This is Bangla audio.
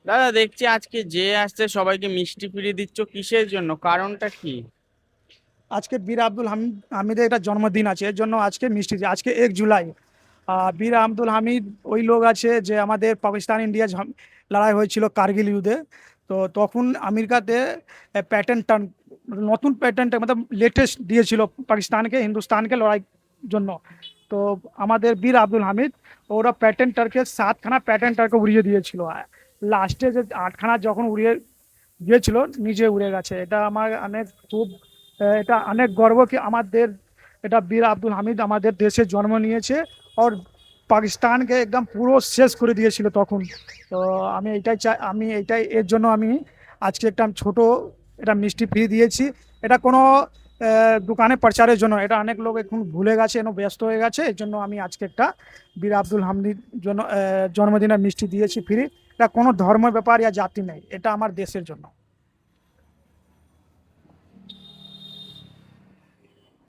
দাদা দেখছি আজকে যে আসছে সবাইকে মিষ্টি ফিরিয়ে দিচ্ছ, কিসের জন্য, কারণটা কি? আজকে বীর আব্দুল হামিদ হামিদের একটা জন্মদিন আছে, এর জন্য আজকে মিষ্টি আজকে 1 জুলাই। বীর আব্দুল হামিদ ওই লোক আছে যে আমাদের পাকিস্তান ইন্ডিয়া লড়াই হয়েছিল কার্গিল যুদ্ধে। তো তখন আমেরিকাতে প্যাটার্ন টার্ন নতুন প্যাটার্নটা मतलब লেটেস্ট দিয়েছিল পাকিস্তানকে হিন্দুস্তানকে লড়াই জন্য। তো আমাদের বীর আব্দুল হামিদ ওরা প্যাটার্ন টারকে 7খানা প্যাটার্ন টারকে উড়িয়ে দিয়েছিল। লাস্টে যে 8খানা যখন উড়িয়ে গিয়েছিল নিজে উড়ে গেছে। এটা আমার অনেক খুব এটা অনেক গর্ব কি আমাদের এটা বীর আব্দুল হামিদ আমাদের দেশে জন্ম নিয়েছে। আর পাকিস্তানকে একদম পুরো শেষ করে দিয়েছিল তখন। তো আমি এটাই চাই, আমি এটাই এর জন্য আমি আজকে একটা ছোট এটা মিষ্টি ফ্রি দিয়েছি। এটা কোনো দোকানে প্রচারের জন্য, এটা অনেক লোক এখন ভুলে গেছে, এখন ব্যস্ত হয়ে গেছে, এর জন্য আমি আজকে একটা বীর আব্দুল হামিদ জন্য জন্মদিনের মিষ্টি দিয়েছি ফ্রি। এটা কোনো ধর্মের ব্যাপার ইয়া জাতি নেই, এটা আমার দেশের জন্য।